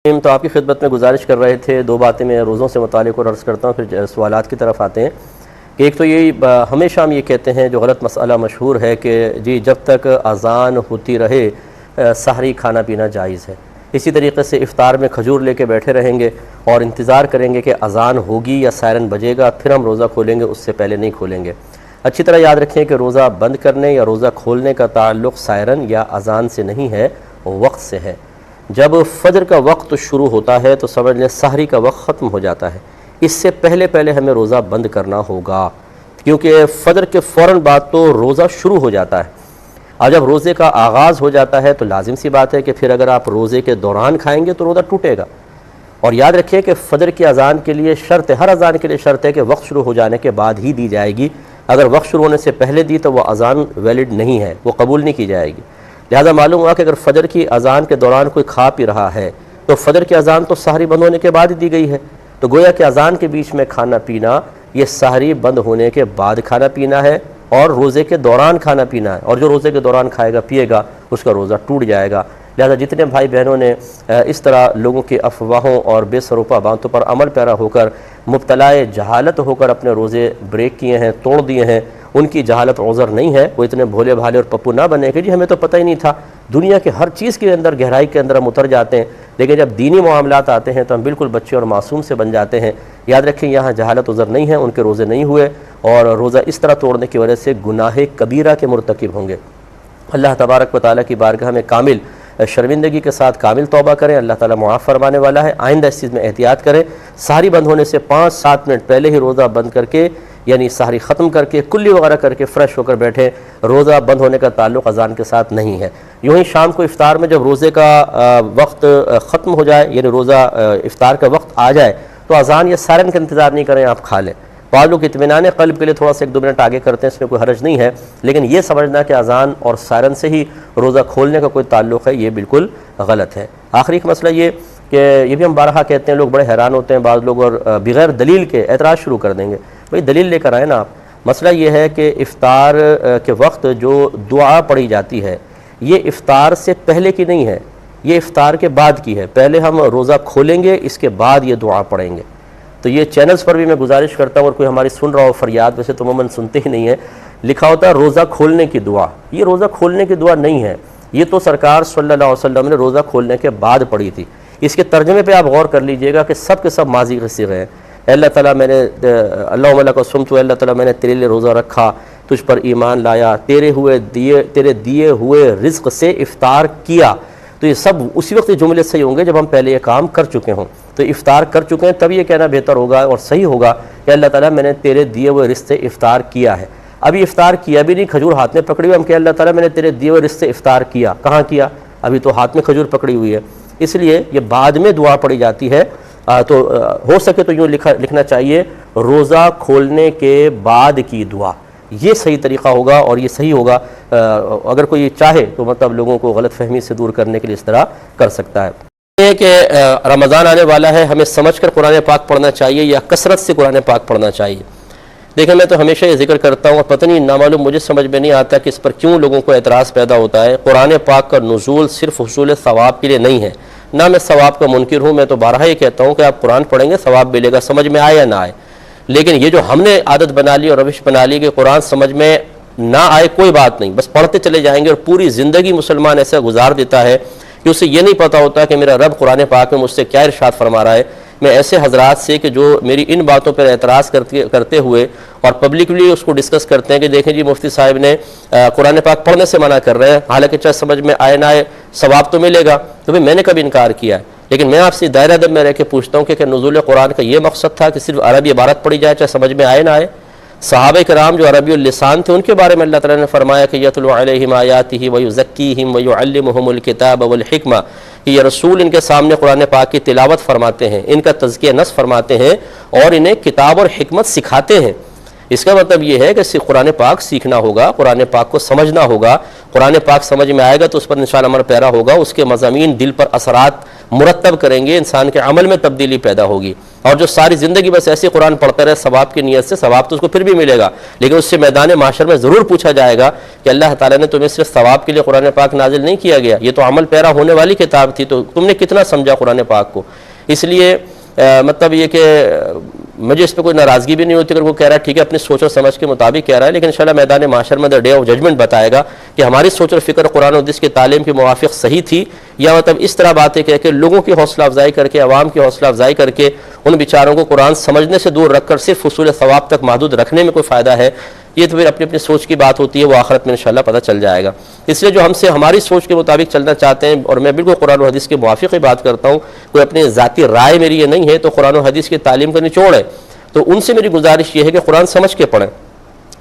تو آپ کی خدمت میں گزارش کر رہے تھے، دو باتیں میں روزوں سے متعلق اور عرض کرتا ہوں، پھر سوالات کی طرف آتے ہیں کہ ایک تو یہی ہمیشہ ہم یہ کہتے ہیں، جو غلط مسئلہ مشہور ہے کہ جی جب تک اذان ہوتی رہے سحری کھانا پینا جائز ہے۔ اسی طریقے سے افطار میں کھجور لے کے بیٹھے رہیں گے اور انتظار کریں گے کہ اذان ہوگی یا سائرن بجے گا پھر ہم روزہ کھولیں گے، اس سے پہلے نہیں کھولیں گے۔ اچھی طرح یاد رکھیں کہ روزہ بند کرنے یا روزہ کھولنے کا تعلق سائرن یا اذان سے نہیں ہے، وقت سے ہے۔ جب فجر کا وقت شروع ہوتا ہے تو سمجھ لیں سحری کا وقت ختم ہو جاتا ہے، اس سے پہلے ہمیں روزہ بند کرنا ہوگا، کیونکہ فجر کے فوراً بعد تو روزہ شروع ہو جاتا ہے، اور جب روزے کا آغاز ہو جاتا ہے تو لازم سی بات ہے کہ پھر اگر آپ روزے کے دوران کھائیں گے تو روزہ ٹوٹے گا۔ اور یاد رکھیں کہ فجر کی اذان کے لیے شرط ہے، ہر اذان کے لیے شرط ہے کہ وقت شروع ہو جانے کے بعد ہی دی جائے گی۔ اگر وقت شروع ہونے سے پہلے دی تو وہ اذان ویلڈ نہیں ہے، وہ قبول نہیں کی جائے گی۔ لہذا معلوم ہوا کہ اگر فجر کی اذان کے دوران کوئی کھا پی رہا ہے تو فجر کی اذان تو سحری بند ہونے کے بعد ہی دی گئی ہے، تو گویا کہ اذان کے بیچ میں کھانا پینا یہ سحری بند ہونے کے بعد کھانا پینا ہے اور روزے کے دوران کھانا پینا ہے، اور جو روزے کے دوران کھائے گا پیے گا اس کا روزہ ٹوٹ جائے گا۔ لہذا جتنے بھائی بہنوں نے اس طرح لوگوں کی افواہوں اور بے سروپا باتوں پر عمل پیرا ہو کر مبتلا جہالت ہو کر اپنے روزے بریک کیے ہیں، توڑ دیے ہیں، ان کی جہالت عذر نہیں ہے۔ وہ اتنے بھولے بھالے اور پپو نہ بنے کہ جی ہمیں تو پتہ ہی نہیں تھا۔ دنیا کے ہر چیز کے اندر گہرائی کے اندر ہم اتر جاتے ہیں، لیکن جب دینی معاملات آتے ہیں تو ہم بالکل بچے اور معصوم سے بن جاتے ہیں۔ یاد رکھیں یہاں جہالت عذر نہیں ہے، ان کے روزے نہیں ہوئے اور روزہ اس طرح توڑنے کی وجہ سے گناہ کبیرہ کے مرتکب ہوں گے۔ اللہ تبارک و تعالیٰ کی بارگاہ میں کامل شرمندگی کے ساتھ کامل توبہ کریں، اللہ تعالیٰ معاف فرمانے والا ہے۔ آئندہ اس چیز میں احتیاط کریں، سحری بند ہونے سے 5-7 منٹ پہلے ہی روزہ بند کر کے، یعنی سحری ختم کر کے کلی وغیرہ کر کے فریش ہو کر بیٹھیں۔ روزہ بند ہونے کا تعلق اذان کے ساتھ نہیں ہے۔ یوں ہی شام کو افطار میں جب روزے کا وقت ختم ہو جائے، یعنی روزہ افطار کا وقت آ جائے تو اذان یا سائرن کا انتظار نہیں کریں، آپ کھا لیں۔ بعض لوگ اطمینان قلب کے لیے تھوڑا سا 1-2 منٹ آگے کرتے ہیں، اس میں کوئی حرج نہیں ہے، لیکن یہ سمجھنا کہ اذان اور سائرن سے ہی روزہ کھولنے کا کوئی تعلق ہے، یہ بالکل غلط ہے۔ آخری ایک مسئلہ یہ کہ یہ بھی ہم بارہا کہتے ہیں، لوگ بڑے حیران ہوتے ہیں بعض لوگ اور بغیر دلیل کے اعتراض شروع کر دیں گے۔ بھئی دلیل لے کر آئیں نا آپ۔ مسئلہ یہ ہے کہ افطار کے وقت جو دعا پڑھی جاتی ہے یہ افطار سے پہلے کی نہیں ہے، یہ افطار کے بعد کی ہے۔ پہلے ہم روزہ کھولیں گے، اس کے بعد یہ دعا پڑھیں گے۔ تو یہ چینلز پر بھی میں گزارش کرتا ہوں، اور کوئی ہماری سن رہا ہو فریاد، ویسے تو عموماً سنتے ہی نہیں ہے، لکھا ہوتا ہے روزہ کھولنے کی دعا۔ یہ روزہ کھولنے کی دعا نہیں ہے، یہ تو سرکار صلی اللہ علیہ وسلم نے روزہ کھولنے کے بعد پڑھی تھی۔ اس کے ترجمے پہ آپ غور کر لیجئے گا کہ سب کے سب ماضی کے صیغے ہیں۔ اے اللہ تعالیٰ میں نے اللہم لک صمت، اللہ تعالیٰ میں نے تیرے لیے روزہ رکھا، تجھ پر ایمان لایا، تیرے دیے ہوئے رزق سے افطار کیا۔ تو یہ سب اسی وقت جملے صحیح ہوں گے جب ہم پہلے یہ کام کر چکے ہوں۔ تو افطار کر چکے ہیں تب یہ کہنا بہتر ہوگا اور صحیح ہوگا کہ اللہ تعالیٰ میں نے تیرے دیے ہوئے رزق سے افطار کیا ہے۔ ابھی افطار کیا بھی نہیں، کھجور ہاتھ میں پکڑی ہوئی، ہم کہ اللہ تعالیٰ میں نے تیرے دیے ہوئے رزق سے افطار کیا، کہاں کیا؟ ابھی تو ہاتھ میں کھجور پکڑی ہوئی ہے۔ اس لیے یہ بعد میں دعا پڑھی جاتی ہے۔ تو ہو سکے تو یوں لکھنا چاہیے روزہ کھولنے کے بعد کی دعا، یہ صحیح طریقہ ہوگا اور یہ صحیح ہوگا۔ اگر کوئی چاہے تو مطلب لوگوں کو غلط فہمی سے دور کرنے کے لیے اس طرح کر سکتا ہے۔ یہ کہ رمضان آنے والا ہے، ہمیں سمجھ کر قرآن پاک پڑھنا چاہیے یا کثرت سے قرآن پاک پڑھنا چاہیے؟ دیکھیں میں تو ہمیشہ یہ ذکر کرتا ہوں اور پتہ نہیں نامعلوم مجھے سمجھ میں نہیں آتا کہ اس پر کیوں لوگوں کو اعتراض پیدا ہوتا ہے۔ قرآن پاک کا نزول صرف حصول ثواب کے لیے نہیں ہے، نہ میں ثواب کا منکر ہوں، میں تو بارہا یہ کہتا ہوں کہ آپ قرآن پڑھیں گے ثواب ملے گا، سمجھ میں آئے یا نہ آئے۔ لیکن یہ جو ہم نے عادت بنا لی اور روش بنا لی کہ قرآن سمجھ میں نہ آئے کوئی بات نہیں، بس پڑھتے چلے جائیں گے، اور پوری زندگی مسلمان ایسا گزار دیتا ہے کہ اسے یہ نہیں پتہ ہوتا کہ میرا رب قرآن پاک میں مجھ سے کیا ارشاد فرما رہا ہے۔ میں ایسے حضرات سے کہ جو میری ان باتوں پر اعتراض کرتے ہوئے اور پبلکلی اس کو ڈسکس کرتے ہیں کہ دیکھیں جی مفتی صاحب نے قرآن پاک پڑھنے سے منع کر رہے ہیں، حالانکہ چاہے سمجھ میں آئے نہ آئے ثواب تو ملے گا، تو میں نے کبھی انکار کیا ہے؟ لیکن میں آپ سے دائرہ ادب میں رہ کے پوچھتا ہوں کہ نزول قرآن کا یہ مقصد تھا کہ صرف عربی عبارت پڑھی جائے چاہے سمجھ میں آئے نہ آئے؟ صحابہ کرام جو عربی اللسان تھے ان کے بارے میں اللہ تعالیٰ نے فرمایا کہ یتلو علیہم آیاتہ ویزکیہم ویعلمہم الکتاب والحکمہ، کہ یہ رسول ان کے سامنے قرآن پاک کی تلاوت فرماتے ہیں، ان کا تزکیہ نفس فرماتے ہیں اور انہیں کتاب اور حکمت سکھاتے ہیں۔ اس کا مطلب یہ ہے کہ صرف قرآن پاک سیکھنا ہوگا، قرآن پاک کو سمجھنا ہوگا، قرآن پاک سمجھ میں آئے گا تو اس پر انشاءاللہ عمل پیرا ہوگا، اس کے مضامین دل پر اثرات مرتب کریں گے، انسان کے عمل میں تبدیلی پیدا ہوگی۔ اور جو ساری زندگی بس ایسے قرآن پڑھتا رہے ثواب کی نیت سے، ثواب تو اس کو پھر بھی ملے گا، لیکن اس سے میدان محشر میں ضرور پوچھا جائے گا کہ اللہ تعالیٰ نے تمہیں صرف ثواب کے لیے قرآن پاک نازل نہیں کیا گیا، یہ تو عمل پیرا ہونے والی کتاب تھی، تو تم نے کتنا سمجھا قرآن پاک کو۔ اس لیے مطلب یہ کہ مجھے اس پہ کوئی ناراضگی بھی نہیں ہوتی اگر وہ کہہ رہا ہے ٹھیک ہے اپنی سوچ اور سمجھ کے مطابق کہہ رہا ہے، لیکن انشاءاللہ میدان محشر میں ڈے آف ججمنٹ بتائے گا کہ ہماری سوچ اور فکر قرآن و حدیث کی تعلیم کے موافق صحیح تھی، یا مطلب اس طرح باتیں کہہ کے لوگوں کی حوصلہ افزائی کر کے، عوام کی حوصلہ افزائی کر کے ان بیچاروں کو قرآن سمجھنے سے دور رکھ کر صرف حصول ثواب تک محدود رکھنے میں کوئی فائدہ ہے، یہ تو پھر اپنی اپنی سوچ کی بات ہوتی ہے، وہ آخرت میں انشاءاللہ پتہ چل جائے گا۔ اس لیے جو ہم سے ہماری سوچ کے مطابق چلنا چاہتے ہیں، اور میں بالکل قرآن و حدیث کے موافق ہی بات کرتا ہوں، کوئی اپنی ذاتی رائے میری یہ نہیں ہے، تو قرآن و حدیث کی تعلیم کا نچوڑ ہے، تو ان سے میری گزارش یہ ہے کہ قرآن سمجھ کے پڑھیں،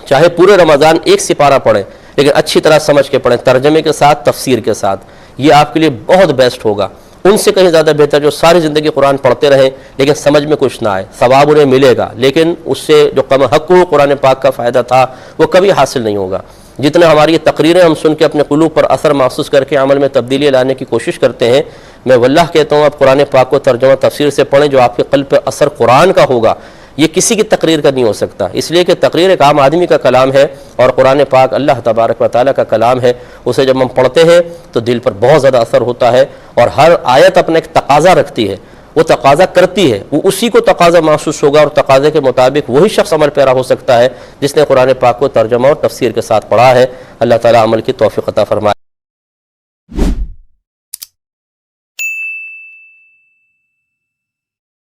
چاہے پورے رمضان ایک سپارہ پڑھیں لیکن اچھی طرح سمجھ کے پڑھیں، ترجمے کے ساتھ، تفسیر کے ساتھ، یہ آپ کے لیے بہت بیسٹ ہوگا۔ ان سے کہیں زیادہ بہتر جو ساری زندگی قرآن پڑھتے رہیں لیکن سمجھ میں کچھ نہ آئے، ثواب انہیں ملے گا لیکن اس سے جو کم حق ہو قرآن پاک کا فائدہ تھا وہ کبھی حاصل نہیں ہوگا۔ جتنا ہماری یہ تقریریں ہم سن کے اپنے قلوب پر اثر محسوس کر کے عمل میں تبدیلی لانے کی کوشش کرتے ہیں، میں واللہ کہتا ہوں آپ قرآن پاک کو ترجمہ تفسیر سے پڑھیں، جو آپ کے قلب پہ اثر قرآن کا ہوگا یہ کسی کی تقریر کا نہیں ہو سکتا، اس لیے کہ تقریر ایک عام آدمی کا کلام ہے اور قرآن پاک اللہ تبارک و تعالیٰ کا کلام ہے، اسے جب ہم پڑھتے ہیں تو دل پر بہت زیادہ اثر ہوتا ہے، اور ہر آیت اپنا ایک تقاضا رکھتی ہے، وہ تقاضا کرتی ہے، وہ اسی کو تقاضا محسوس ہوگا، اور تقاضے کے مطابق وہی شخص عمل پیرا ہو سکتا ہے جس نے قرآن پاک کو ترجمہ اور تفسیر کے ساتھ پڑھا ہے۔ اللہ تعالیٰ عمل کی توفیق عطا فرمائے۔